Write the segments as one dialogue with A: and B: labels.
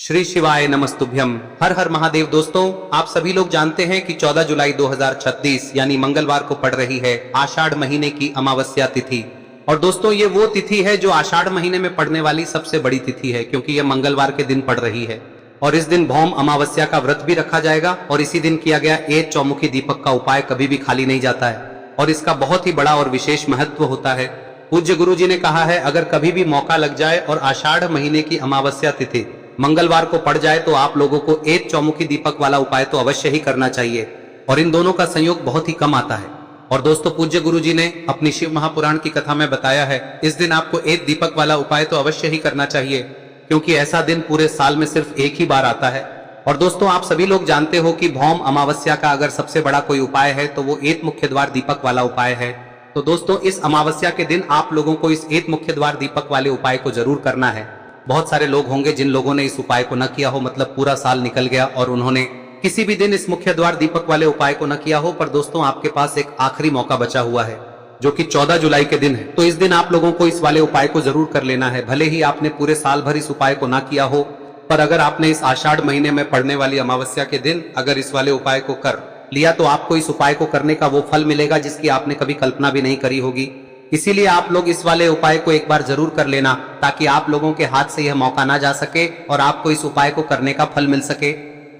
A: श्री शिवाय नमस्तुभ्यम। हर हर महादेव। दोस्तों, आप सभी लोग जानते हैं कि 14 जुलाई 2036 यानी मंगलवार को पड़ रही है आषाढ़ महीने की अमावस्या तिथि। और दोस्तों, ये वो तिथि है जो आषाढ़ महीने में पड़ने वाली सबसे बड़ी तिथि है, क्योंकि यह मंगलवार के दिन पड़ रही है। और इस दिन भौम अमावस्या का व्रत भी रखा जाएगा और इसी दिन किया गया एक चौमुखी दीपक का उपाय कभी भी खाली नहीं जाता है और इसका बहुत ही बड़ा और विशेष महत्व होता है। पूज्य गुरु जी ने कहा है, अगर कभी भी मौका लग जाए और आषाढ़ महीने की अमावस्या तिथि मंगलवार को पड़ जाए तो आप लोगों को एक चौमुखी दीपक वाला उपाय तो अवश्य ही करना चाहिए। और इन दोनों का संयोग बहुत ही कम आता है। और दोस्तों, पूज्य गुरु जी ने अपनी शिव महापुराण की कथा में बताया है, इस दिन आपको एक दीपक वाला उपाय तो अवश्य ही करना चाहिए, क्योंकि ऐसा दिन पूरे साल में सिर्फ एक ही बार आता है। और दोस्तों, आप सभी लोग जानते हो कि भौम अमावस्या का अगर सबसे बड़ा कोई उपाय है तो वो एक मुख्य द्वार दीपक वाला उपाय है। तो दोस्तों, इस अमावस्या के दिन आप लोगों को इस एक मुख्य द्वार दीपक वाले उपाय को जरूर करना है। बहुत सारे लोग होंगे जिन लोगों ने इस उपाय को न किया हो, मतलब पूरा साल निकल गया और उन्होंने किसी भी दिन इस मुख्य द्वार दीपक वाले उपाय को न किया हो। पर दोस्तों, आपके पास एक आखिरी मौका बचा हुआ है जो कि 14 जुलाई के दिन है। तो इस दिन आप लोगों को इस वाले उपाय को जरूर कर लेना है। भले ही आपने पूरे साल भर इस उपाय को ना किया हो, पर अगर आपने इस आषाढ़ महीने में पड़ने वाली अमावस्या के दिन अगर इस वाले उपाय को कर लिया तो आपको इस उपाय को करने का वो फल मिलेगा जिसकी आपने कभी कल्पना भी नहीं करी होगी। इसीलिए आप लोग इस वाले उपाय को एक बार जरूर कर लेना, ताकि आप लोगों के हाथ से यह मौका ना जा सके और आपको इस उपाय को करने का फल मिल सके।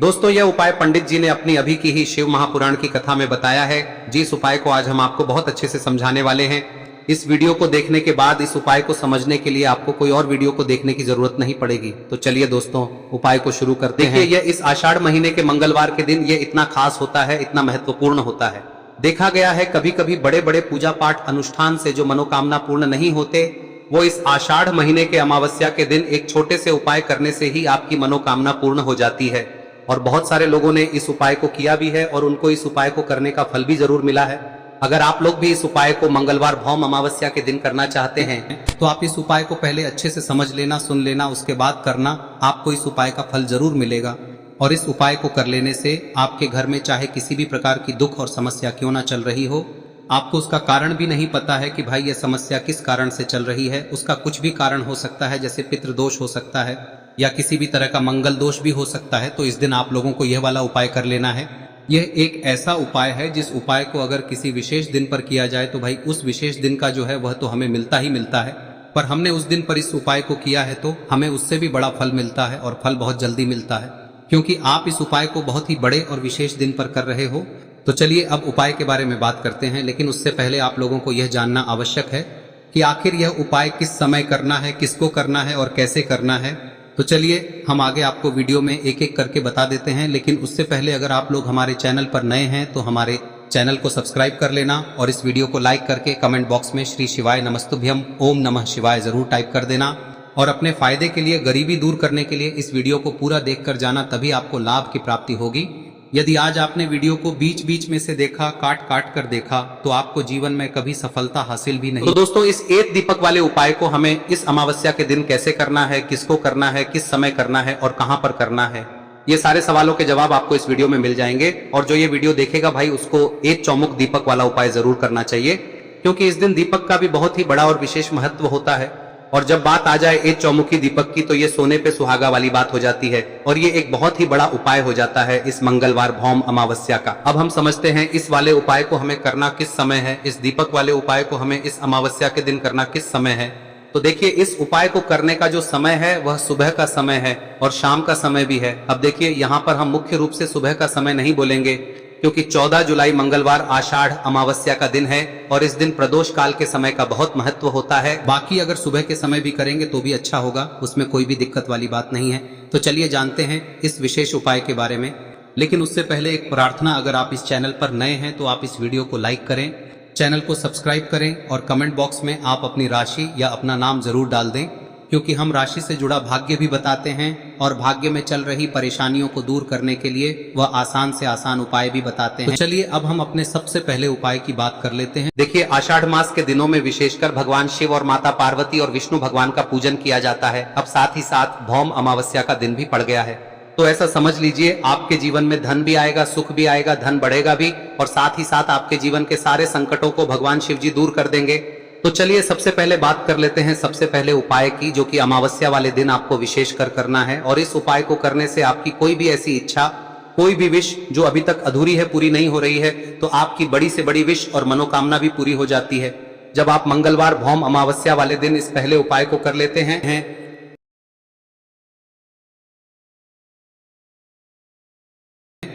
A: दोस्तों, यह उपाय पंडित जी ने अपनी अभी की ही शिव महापुराण की कथा में बताया है। जिस उपाय को आज हम आपको बहुत अच्छे से समझाने वाले हैं। इस वीडियो को देखने के बाद इस उपाय को समझने के लिए आपको कोई और वीडियो को देखने की जरूरत नहीं पड़ेगी। तो चलिए दोस्तों, उपाय को शुरू करते हैं। देखिए, यह इस आषाढ़ महीने के मंगलवार के दिन ये इतना खास होता है, इतना महत्वपूर्ण होता है। देखा गया है कभी कभी बड़े बड़े पूजा पाठ अनुष्ठान से जो मनोकामना पूर्ण नहीं होते, वो इस आषाढ़ महीने के अमावस्या के दिन एक छोटे से उपाय करने से ही आपकी मनोकामना पूर्ण हो जाती है। और बहुत सारे लोगों ने इस उपाय को किया भी है और उनको इस उपाय को करने का फल भी जरूर मिला है। अगर आप लोग भी इस उपाय को मंगलवार भौम अमावस्या के दिन करना चाहते हैं तो आप इस उपाय को पहले अच्छे से समझ लेना, सुन लेना, उसके बाद करना। आपको इस उपाय का फल जरूर मिलेगा। और इस उपाय को कर लेने से आपके घर में चाहे किसी भी प्रकार की दुख और समस्या क्यों ना चल रही हो, आपको उसका कारण भी नहीं पता है कि भाई यह समस्या किस कारण से चल रही है, उसका कुछ भी कारण हो सकता है, जैसे पितृदोष हो सकता है या किसी भी तरह का मंगल दोष भी हो सकता है। तो इस दिन आप लोगों को यह वाला उपाय कर लेना है। यह एक ऐसा उपाय है जिस उपाय को अगर किसी विशेष दिन पर किया जाए तो भाई उस विशेष दिन का जो है वह तो हमें मिलता ही मिलता है। पर हमने उस दिन पर इस उपाय को किया है तो हमें उससे भी बड़ा फल मिलता है और फल बहुत जल्दी मिलता है, क्योंकि आप इस उपाय को बहुत ही बड़े और विशेष दिन पर कर रहे हो। तो चलिए अब उपाय के बारे में बात करते हैं, लेकिन उससे पहले आप लोगों को यह जानना आवश्यक है कि आखिर यह उपाय किस समय करना है, किसको करना है और कैसे करना है। तो चलिए हम आगे आपको वीडियो में एक एक करके बता देते हैं, लेकिन उससे पहले अगर आप लोग हमारे चैनल पर नए हैं तो हमारे चैनल को सब्सक्राइब कर लेना और इस वीडियो को लाइक करके कमेंट बॉक्स में श्री शिवाय नमस्तुभ्यम ओम नमः शिवाय जरूर टाइप कर देना। और अपने फायदे के लिए, गरीबी दूर करने के लिए इस वीडियो को पूरा देखकर जाना, तभी आपको लाभ की प्राप्ति होगी। यदि आज आपने वीडियो को बीच बीच में से देखा, काट काट कर देखा, तो आपको जीवन में कभी सफलता हासिल भी नहीं। तो दोस्तों, इस एक दीपक वाले उपाय को हमें इस अमावस्या के दिन कैसे करना है, किसको करना है, किस समय करना है और कहां पर करना है, ये सारे सवालों के जवाब आपको इस वीडियो में मिल जाएंगे। और जो ये वीडियो देखेगा भाई, उसको एक चौमुख दीपक वाला उपाय जरूर करना चाहिए, क्योंकि इस दिन दीपक का भी बहुत ही बड़ा और विशेष महत्व होता है। और जब बात आ जाए एक चौमुखी दीपक की तो ये सोने पे सुहागा वाली बात हो जाती है और ये एक बहुत ही बड़ा उपाय हो जाता है इस मंगलवार भौम अमावस्या का। अब हम समझते हैं इस वाले उपाय को हमें करना किस समय है, इस दीपक वाले उपाय को हमें इस अमावस्या के दिन करना किस समय है। तो देखिए, इस उपाय को करने का जो समय है वह सुबह का समय है और शाम का समय भी है। अब देखिए, यहाँ पर हम मुख्य रूप से सुबह का समय नहीं बोलेंगे, क्योंकि 14 जुलाई मंगलवार आषाढ़ अमावस्या का दिन है और इस दिन प्रदोष काल के समय का बहुत महत्व होता है। बाकी अगर सुबह के समय भी करेंगे तो भी अच्छा होगा, उसमें कोई भी दिक्कत वाली बात नहीं है। तो चलिए जानते हैं इस विशेष उपाय के बारे में। लेकिन उससे पहले एक प्रार्थना, अगर आप इस चैनल पर नए हैं तो आप इस वीडियो को लाइक करें, चैनल को सब्सक्राइब करें और कमेंट बॉक्स में आप अपनी राशि या अपना नाम जरूर डाल दें, क्योंकि हम राशि से जुड़ा भाग्य भी बताते हैं और भाग्य में चल रही परेशानियों को दूर करने के लिए वह आसान से आसान उपाय भी बताते हैं। तो चलिए अब हम अपने सबसे पहले उपाय की बात कर लेते हैं। देखिए, आषाढ़ मास के दिनों में विशेषकर भगवान शिव और माता पार्वती और विष्णु भगवान का पूजन किया जाता है। अब साथ ही साथ भौम अमावस्या का दिन भी पड़ गया है, तो ऐसा समझ लीजिए आपके जीवन में धन भी आएगा, सुख भी आएगा, धन बढ़ेगा भी और साथ ही साथ आपके जीवन के सारे संकटों को भगवान शिव जी दूर कर देंगे। तो चलिए सबसे पहले बात कर लेते हैं सबसे पहले उपाय की, जो कि अमावस्या वाले दिन आपको विशेष कर करना है। और इस उपाय को करने से आपकी कोई भी ऐसी इच्छा, कोई भी विश जो अभी तक अधूरी है, पूरी नहीं हो रही है, तो आपकी बड़ी से बड़ी विश और मनोकामना भी पूरी हो जाती है जब आप मंगलवार भौम अमावस्या वाले दिन इस पहले उपाय को कर लेते हैं।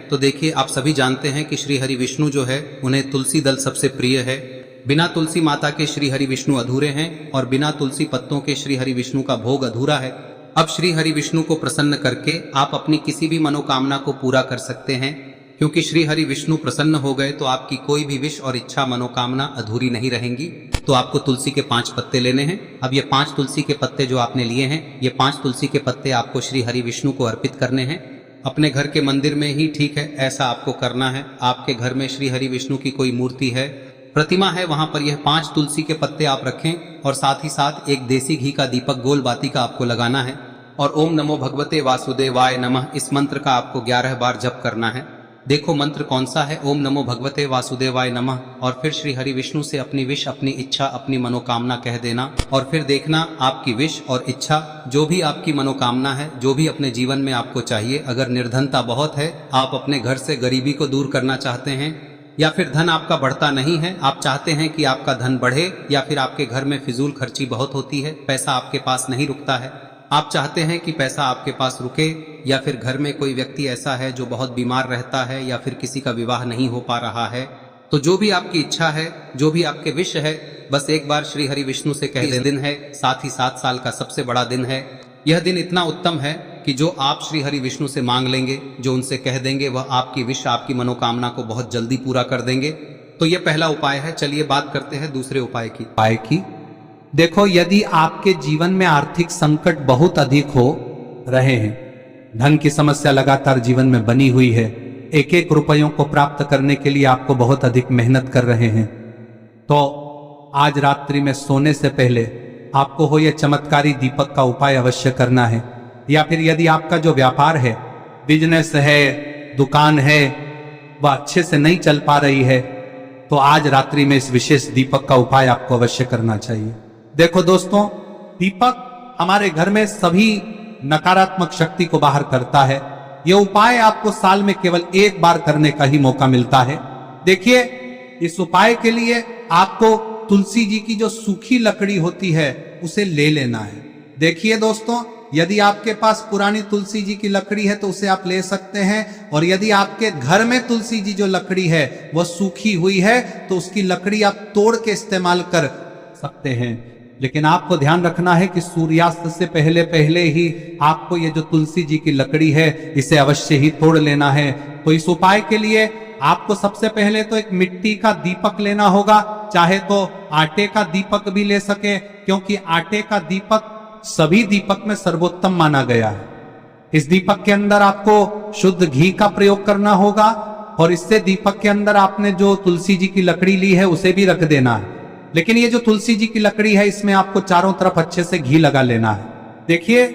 A: तो देखिए, आप सभी जानते हैं कि श्री हरि विष्णु जो है उन्हें तुलसी दल सबसे प्रिय है। बिना तुलसी माता के श्री हरि विष्णु अधूरे हैं और बिना तुलसी पत्तों के श्री हरि विष्णु का भोग अधूरा है। अब श्री हरि विष्णु को प्रसन्न करके आप अपनी किसी भी मनोकामना को पूरा कर सकते हैं, क्योंकि श्री हरि विष्णु प्रसन्न हो गए तो आपकी कोई भी विश और इच्छा मनोकामना अधूरी नहीं रहेंगी। तो आपको तुलसी के 5 पत्ते लेने हैं। अब ये 5 तुलसी के पत्ते जो आपने लिए हैं, ये 5 तुलसी के पत्ते आपको श्री हरि विष्णु को अर्पित करने हैं। अपने घर के मंदिर में ही ठीक है, ऐसा आपको करना है। आपके घर में श्री हरि विष्णु की कोई मूर्ति है, प्रतिमा है, वहां पर यह 5 तुलसी के पत्ते आप रखें और साथ ही साथ एक देसी घी का दीपक गोल बाती का आपको लगाना है। और ओम नमो भगवते वासुदेवाय नमः इस मंत्र का आपको 11 बार जप करना है। देखो मंत्र कौन सा है, ओम नमो भगवते वासुदेवाय नमः। और फिर श्री हरि विष्णु से अपनी विश, अपनी इच्छा, अपनी मनोकामना कह देना और फिर देखना आपकी विश और इच्छा, जो भी आपकी मनोकामना है, जो भी अपने जीवन में आपको चाहिए। अगर निर्धनता बहुत है, आप अपने घर से गरीबी को दूर करना चाहते हैं, या फिर धन आपका बढ़ता नहीं है, आप चाहते हैं कि आपका धन बढ़े, या फिर आपके घर में फिजूल खर्ची बहुत होती है, पैसा आपके पास नहीं रुकता है, आप चाहते हैं कि पैसा आपके पास रुके, या फिर घर में कोई व्यक्ति ऐसा है जो बहुत बीमार रहता है, या फिर किसी का विवाह नहीं हो पा रहा है, तो जो भी आपकी इच्छा है, जो भी आपके विश है, बस एक बार श्री हरि विष्णु से कह दिन है। साथ ही 7 साल का सबसे बड़ा दिन है। यह दिन इतना उत्तम है कि जो आप श्री हरि विष्णु से मांग लेंगे, जो उनसे कह देंगे, वह आपकी विश, आपकी मनोकामना को बहुत जल्दी पूरा कर देंगे। तो यह पहला उपाय है। चलिए बात करते हैं दूसरे उपाय की।
B: देखो, यदि आपके जीवन में आर्थिक संकट बहुत अधिक हो रहे हैं, धन की समस्या लगातार जीवन में बनी हुई है, एक एक रुपयों को प्राप्त करने के लिए आपको बहुत अधिक मेहनत कर रहे हैं, तो आज रात्रि में सोने से पहले आपको हो यह चमत्कारी दीपक का उपाय अवश्य करना है। या फिर यदि आपका जो व्यापार है, बिजनेस है, दुकान है, वह अच्छे से नहीं चल पा रही है, तो आज रात्रि में इस विशेष दीपक का उपाय आपको अवश्य करना चाहिए। देखो दोस्तों, दीपक हमारे घर में सभी नकारात्मक शक्ति को बाहर करता है। यह उपाय आपको साल में केवल 1 बार करने का ही मौका मिलता है। देखिए, इस उपाय के लिए आपको तुलसी जी की जो सूखी लकड़ी होती है उसे ले लेना है। देखिए दोस्तों, यदि आपके पास पुरानी तुलसी जी की लकड़ी है तो उसे आप ले सकते हैं, और यदि आपके घर में तुलसी जी जो लकड़ी है वह सूखी हुई है तो उसकी लकड़ी आप तोड़ के इस्तेमाल कर सकते हैं। लेकिन आपको ध्यान रखना है कि सूर्यास्त से पहले पहले ही आपको ये जो तुलसी जी की लकड़ी है इसे अवश्य ही तोड़ लेना है। तो इस उपाय के लिए आपको सबसे पहले तो एक मिट्टी का दीपक लेना होगा, चाहे तो आटे का दीपक भी ले सके, क्योंकि आटे का दीपक सभी दीपक में सर्वोत्तम माना गया है। इस दीपक के अंदर आपको शुद्ध घी का प्रयोग करना होगा, और इससे दीपक के अंदर आपने जो तुलसी जी की लकड़ी ली है उसे भी रख देना है। लेकिन ये जो तुलसी जी की लकड़ी है, इसमें आपको चारों तरफ अच्छे से घी लगा लेना है। देखिए,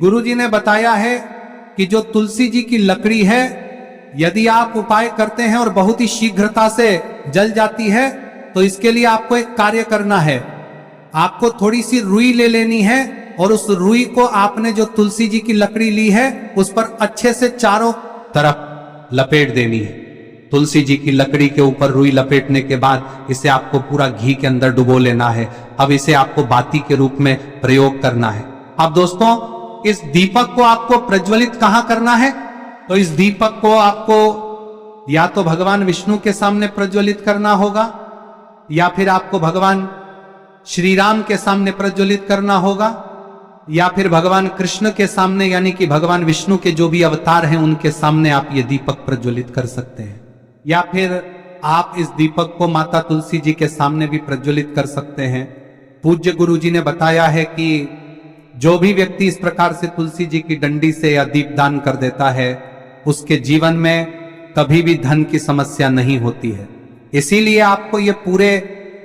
B: गुरुजी ने बताया है कि जो तुलसी जी की लकड़ी है, यदि आप उपाय करते हैं और बहुत ही शीघ्रता से जल जाती है, तो इसके लिए आपको एक कार्य करना है। आपको थोड़ी सी रुई ले लेनी है, और उस रुई को आपने जो तुलसी जी की लकड़ी ली है उस पर अच्छे से चारों तरफ लपेट देनी है। तुलसी जी की लकड़ी के ऊपर रुई लपेटने के बाद इसे आपको पूरा घी के अंदर डुबो लेना है। अब इसे आपको बाती के रूप में प्रयोग करना है। अब दोस्तों, इस दीपक को आपको प्रज्वलित कहां करना है? तो इस दीपक को आपको या तो भगवान विष्णु के सामने प्रज्वलित करना होगा, या फिर आपको भगवान श्री राम के सामने प्रज्वलित करना होगा, या फिर भगवान कृष्ण के सामने, यानी कि भगवान विष्णु के जो भी अवतार हैं उनके सामने आप ये दीपक प्रज्वलित कर सकते हैं। या फिर आप इस दीपक को माता तुलसी जी के सामने भी प्रज्वलित कर सकते हैं। पूज्य गुरु जी ने बताया है कि जो भी व्यक्ति इस प्रकार से तुलसी जी की डंडी से या दीपदान कर देता है, उसके जीवन में कभी भी धन की समस्या नहीं होती है। इसीलिए आपको ये पूरे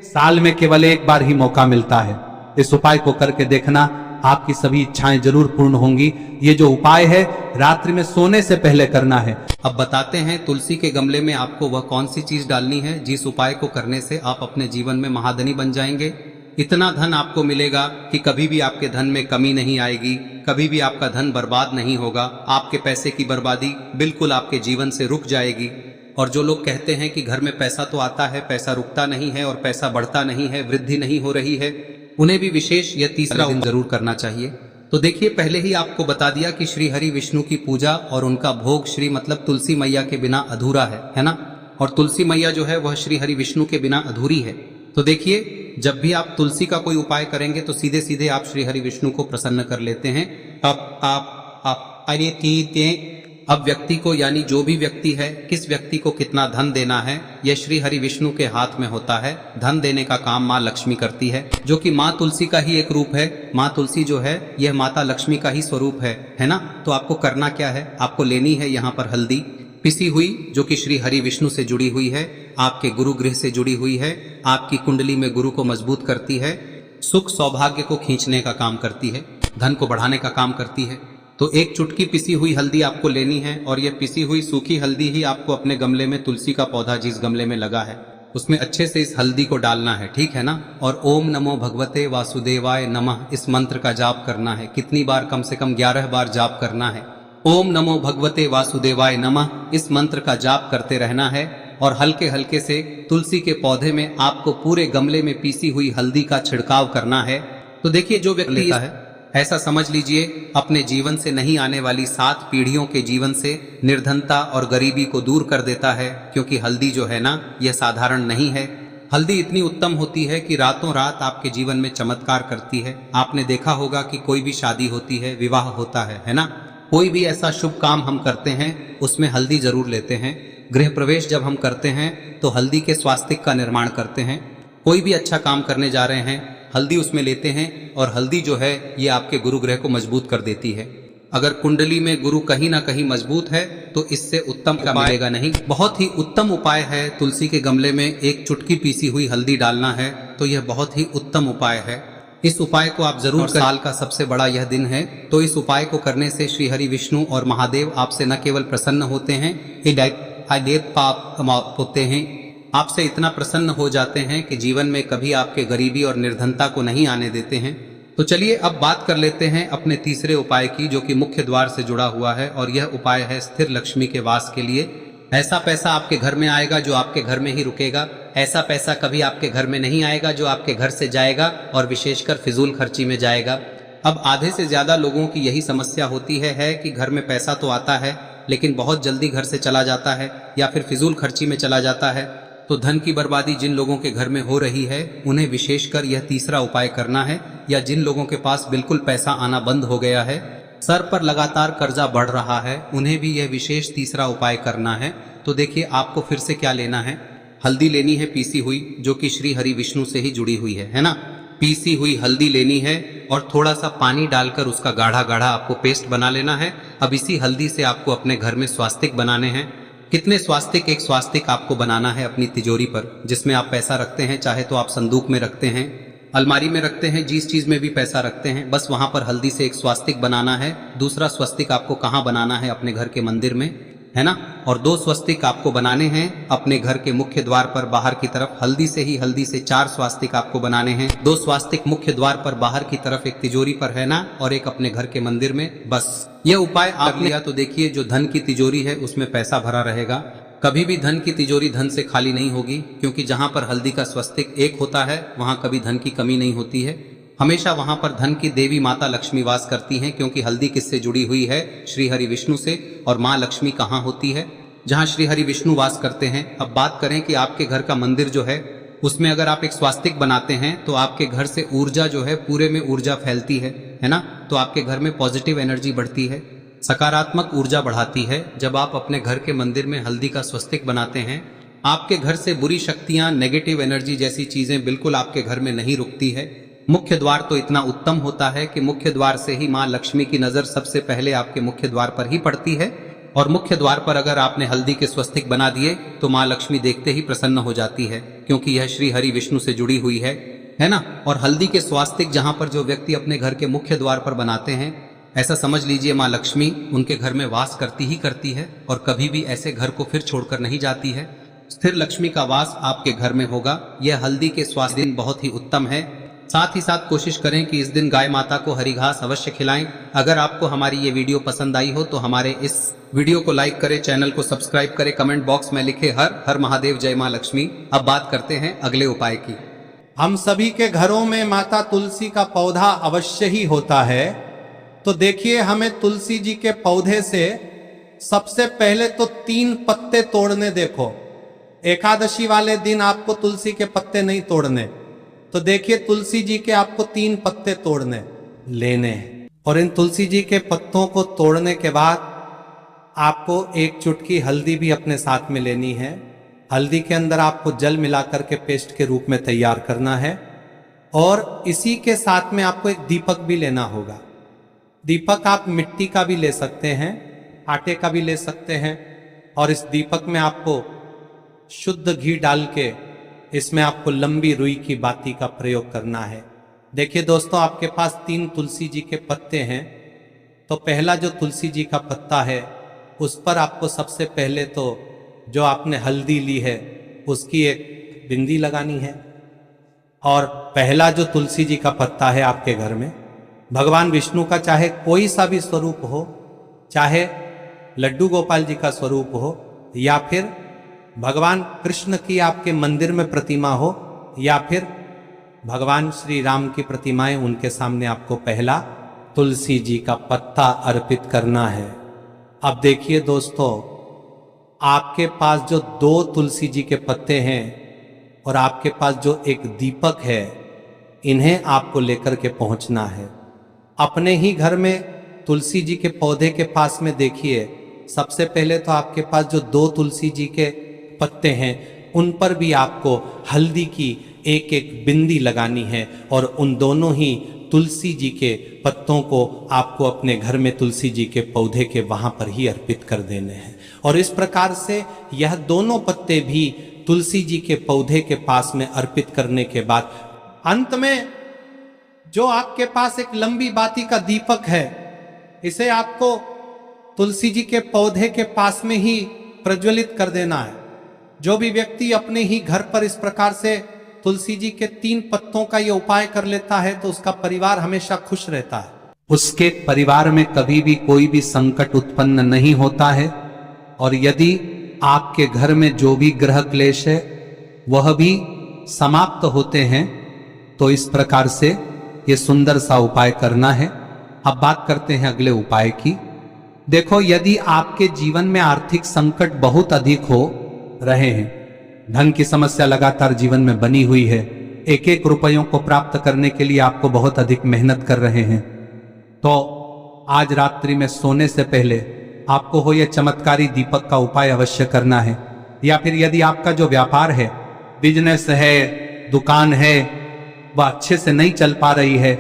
B: साल में केवल 1 बार ही मौका मिलता है। इस उपाय को करके देखना, आपकी सभी इच्छाएं जरूर पूर्ण होंगी। ये जो उपाय है रात्रि में सोने से पहले करना है।
A: अब बताते हैं तुलसी के गमले में आपको वह कौन सी चीज डालनी है जिस उपाय को करने से आप अपने जीवन में महाधनी बन जाएंगे। इतना धन आपको मिलेगा कि कभी भी आपके धन में कमी नहीं आएगी, कभी भी आपका धन बर्बाद नहीं होगा। आपके पैसे की बर्बादी बिल्कुल आपके जीवन से रुक जाएगी। और जो लोग कहते हैं कि घर में पैसा तो आता है, पैसा रुकता नहीं है और पैसा बढ़ता नहीं है, वृद्धि नहीं हो रही है, उन्हें भी विशेष यह तीसरा दिन जरूर करना चाहिए। तो देखिए, पहले ही आपको बता दिया कि श्री हरि विष्णु की पूजा और उनका भोग श्री मतलब तुलसी मैया के बिना अधूरा है ना। और तुलसी मैया जो है वह श्री हरि विष्णु के बिना अधूरी है। तो देखिए, जब भी आप तुलसी का कोई उपाय करेंगे तो सीधे सीधे आप श्री हरि विष्णु को प्रसन्न कर लेते हैं। अब व्यक्ति को, यानी जो भी व्यक्ति है, किस व्यक्ति को कितना धन देना है, यह श्री हरि विष्णु के हाथ में होता है। धन देने का काम माँ लक्ष्मी करती है, जो कि माँ तुलसी का ही एक रूप है। माँ तुलसी जो है यह माता लक्ष्मी का ही स्वरूप है ना। तो आपको करना क्या है, आपको लेनी है यहाँ पर हल्दी पिसी हुई, जो कि श्री हरि विष्णु से जुड़ी हुई है, आपके गुरु गृह से जुड़ी हुई है, आपकी कुंडली में गुरु को मजबूत करती है, सुख सौभाग्य को खींचने का काम करती है, धन को बढ़ाने का काम करती है। तो एक चुटकी पिसी हुई हल्दी आपको लेनी है और यह पिसी हुई सूखी हल्दी ही आपको अपने गमले में, तुलसी का पौधा जिस गमले में लगा है उसमें अच्छे से इस हल्दी को डालना है, ठीक है ना। और ओम नमो भगवते वासुदेवाय नमः इस मंत्र का जाप करना है। कितनी बार? कम से कम 11 बार जाप करना है। ओम नमो भगवते वासुदेवाय नमः इस मंत्र का जाप करते रहना है और हल्के हल्के से तुलसी के पौधे में आपको पूरे गमले में पीसी हुई हल्दी का छिड़काव करना है। तो देखिए, जो व्यक्ति लेता है, ऐसा समझ लीजिए अपने जीवन से नहीं आने वाली 7 पीढ़ियों के जीवन से निर्धनता और गरीबी को दूर कर देता है। क्योंकि हल्दी जो है ना, यह साधारण नहीं है। हल्दी इतनी उत्तम होती है कि रातों रात आपके जीवन में चमत्कार करती है। आपने देखा होगा कि कोई भी शादी होती है, विवाह होता है ना, कोई भी ऐसा शुभ काम हम करते हैं उसमें हल्दी जरूर लेते हैं। गृह प्रवेश जब हम करते हैं तो हल्दी के स्वास्तिक का निर्माण करते हैं। कोई भी अच्छा काम करने जा रहे हैं, हल्दी उसमें लेते हैं और हल्दी जो है ये आपके गुरु ग्रह को मजबूत कर देती है। अगर कुंडली में गुरु कहीं ना कहीं मजबूत है तो इससे उत्तम का मिलेगा नहीं। बहुत ही उत्तम उपाय है, तुलसी के गमले में एक चुटकी पीसी हुई हल्दी डालना है, तो यह बहुत ही उत्तम उपाय है। इस उपाय को आप जरूर, साल का सबसे बड़ा यह दिन है, तो इस उपाय को करने से श्री हरि विष्णु और महादेव आपसे न केवल प्रसन्न होते हैं, पाप होते हैं, आपसे इतना प्रसन्न हो जाते हैं कि जीवन में कभी आपके गरीबी और निर्धनता को नहीं आने देते हैं। तो चलिए अब बात कर लेते हैं अपने तीसरे उपाय की, जो कि मुख्य द्वार से जुड़ा हुआ है। और यह उपाय है स्थिर लक्ष्मी के वास के लिए। ऐसा पैसा आपके घर में आएगा जो आपके घर में ही रुकेगा। ऐसा पैसा कभी आपके घर में नहीं आएगा जो आपके घर से जाएगा और विशेषकर फिजूल खर्ची में जाएगा। अब आधे से ज्यादा लोगों की यही समस्या होती है कि घर में पैसा तो आता है लेकिन बहुत जल्दी घर से चला जाता है या फिर फिजूल खर्ची में चला जाता है। तो धन की बर्बादी जिन लोगों के घर में हो रही है उन्हें विशेषकर यह तीसरा उपाय करना है। या जिन लोगों के पास बिल्कुल पैसा आना बंद हो गया है, सर पर लगातार कर्जा बढ़ रहा है, उन्हें भी यह विशेष तीसरा उपाय करना है। तो देखिए, आपको फिर से क्या लेना है, हल्दी लेनी है पीसी हुई, जो कि श्री हरि विष्णु से ही जुड़ी हुई है ना। पीसी हुई हल्दी लेनी है और थोड़ा सा पानी डालकर उसका गाढ़ा गाढ़ा आपको पेस्ट बना लेना है। अब इसी हल्दी से आपको अपने घर में स्वास्तिक बनाने हैं। कितने स्वास्तिक? एक स्वास्तिक आपको बनाना है अपनी तिजोरी पर, जिसमें आप पैसा रखते हैं। चाहे तो आप संदूक में रखते हैं, अलमारी में रखते हैं, जिस चीज में भी पैसा रखते हैं, बस वहां पर हल्दी से एक स्वास्तिक बनाना है। दूसरा स्वस्तिक आपको कहाँ बनाना है? अपने घर के मंदिर में, है ना। और 2 स्वस्तिक आपको बनाने हैं अपने घर के मुख्य द्वार पर बाहर की तरफ। हल्दी से 4 स्वास्तिक आपको बनाने हैं। 2 स्वास्तिक मुख्य द्वार पर बाहर की तरफ, एक तिजोरी पर, है ना, और एक अपने घर के मंदिर में। बस यह उपाय आप लिया तो देखिए, जो धन की तिजोरी है उसमें पैसा भरा रहेगा। कभी भी धन की तिजोरी धन से खाली नहीं होगी, क्योंकि जहां पर हल्दी का स्वस्तिक एक होता है वहां कभी धन की कमी नहीं होती है। हमेशा वहां पर धन की देवी माता लक्ष्मी वास करती हैं, क्योंकि हल्दी किससे जुड़ी हुई है? श्री हरि विष्णु से। और माँ लक्ष्मी कहाँ होती है? जहाँ श्री हरि विष्णु वास करते हैं। अब बात करें कि आपके घर का मंदिर जो है उसमें अगर आप एक स्वास्तिक बनाते हैं तो आपके घर से ऊर्जा जो है, पूरे में ऊर्जा फैलती है ना। तो आपके घर में पॉजिटिव एनर्जी बढ़ती है, सकारात्मक ऊर्जा बढ़ाती है। जब आप अपने घर के मंदिर में हल्दी का स्वस्तिक बनाते हैं, आपके घर से बुरी शक्तियां, नेगेटिव एनर्जी जैसी चीजें बिल्कुल आपके घर में नहीं रुकती है। मुख्य द्वार तो इतना उत्तम होता है कि मुख्य द्वार से ही माँ लक्ष्मी की नजर सबसे पहले आपके मुख्य द्वार पर ही पड़ती है। और मुख्य द्वार पर अगर आपने हल्दी के स्वस्तिक बना दिए तो माँ लक्ष्मी देखते ही प्रसन्न हो जाती है, क्योंकि यह श्री हरि विष्णु से जुड़ी हुई है ना। और हल्दी के स्वास्तिक जहां पर जो व्यक्ति अपने घर के मुख्य द्वार पर बनाते हैं, ऐसा समझ लीजिए माँ लक्ष्मी उनके घर में वास करती ही करती है और कभी भी ऐसे घर को फिर छोड़कर नहीं जाती है। स्थिर लक्ष्मी का वास आपके घर में होगा। यह हल्दी के स्वास्तिक बहुत ही उत्तम है। साथ ही साथ कोशिश करें कि इस दिन गाय माता को हरी घास अवश्य खिलाएं। अगर आपको हमारी ये वीडियो पसंद आई हो तो हमारे इस वीडियो को लाइक करें, चैनल को सब्सक्राइब करें, कमेंट बॉक्स में लिखे हर हर महादेव, जय मां लक्ष्मी। अब बात करते हैं अगले उपाय की।
B: हम सभी के घरों में माता तुलसी का पौधा अवश्य ही होता है। तो देखिए, हमें तुलसी जी के पौधे से सबसे पहले तो 3 पत्ते तोड़ने। देखो, एकादशी वाले दिन आपको तुलसी के पत्ते नहीं तोड़ने। तो देखिए, तुलसी जी के आपको 3 पत्ते तोड़ने लेने हैं। और इन तुलसी जी के पत्तों को तोड़ने के बाद आपको 1 चुटकी हल्दी भी अपने साथ में लेनी है। हल्दी के अंदर आपको जल मिलाकर के पेस्ट के रूप में तैयार करना है। और इसी के साथ में आपको एक दीपक भी लेना होगा। दीपक आप मिट्टी का भी ले सकते हैं, आटे का भी ले सकते हैं। और इस दीपक में आपको शुद्ध घी डाल के इसमें आपको लंबी रुई की बाती का प्रयोग करना है। देखिए दोस्तों, आपके पास 3 तुलसी जी के पत्ते हैं। तो पहला जो तुलसी जी का पत्ता है उस पर आपको सबसे पहले तो जो आपने हल्दी ली है उसकी एक बिंदी लगानी है। और पहला जो तुलसी जी का पत्ता है आपके घर में, भगवान विष्णु का चाहे कोई सा भी स्वरूप हो, चाहे लड्डू गोपाल जी का स्वरूप हो, या फिर भगवान कृष्ण की आपके मंदिर में प्रतिमा हो, या फिर भगवान श्री राम की प्रतिमाएं, उनके सामने आपको पहला तुलसी जी का पत्ता अर्पित करना है। अब देखिए दोस्तों, आपके पास जो 2 तुलसी जी के पत्ते हैं और आपके पास जो एक दीपक है, इन्हें आपको लेकर के पहुंचना है। अपने ही घर में तुलसी जी के पौधे के पास में देखिए, सबसे पहले तो आपके पास जो 2 तुलसी जी के पत्ते हैं उन पर भी आपको हल्दी की एक एक बिंदी लगानी है। और उन दोनों ही तुलसी जी के पत्तों को आपको अपने घर में तुलसी जी के पौधे के वहां पर ही अर्पित कर देने हैं। और इस प्रकार से यह दोनों पत्ते भी तुलसी जी के पौधे के पास में अर्पित करने के बाद अंत में जो आपके पास एक लंबी बाती का दीपक है, इसे आपको तुलसी जी के पौधे के पास में ही प्रज्वलित कर देना है। जो भी व्यक्ति अपने ही घर पर इस प्रकार से तुलसी जी के 3 पत्तों का यह उपाय कर लेता है तो उसका परिवार हमेशा खुश रहता है। उसके परिवार में कभी भी कोई भी संकट उत्पन्न नहीं होता है। और यदि आपके घर में जो भी ग्रह क्लेश है वह भी समाप्त होते हैं। तो इस प्रकार से ये सुंदर सा उपाय करना है। अब बात करते हैं अगले उपाय की। देखो, यदि आपके जीवन में आर्थिक संकट बहुत अधिक हो रहे हैं, धन की समस्या लगातार जीवन में बनी हुई है, एक एक रुपयों को प्राप्त करने के लिए आपको बहुत अधिक मेहनत कर रहे हैं, तो आज रात्रि में सोने से पहले आपको हो यह चमत्कारी दीपक का उपाय अवश्य करना है। या फिर यदि आपका जो व्यापार है, बिजनेस है, दुकान है, वह अच्छे से नहीं चल पा रही है,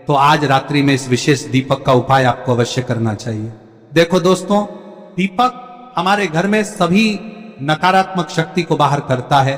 B: तो आज रात्रि में इस विशेष दीपक का उपाय आपको अवश्य करना चाहिए। देखो दोस्तों, दीपक हमारे घर में सभी नकारात्मक शक्ति को बाहर करता है।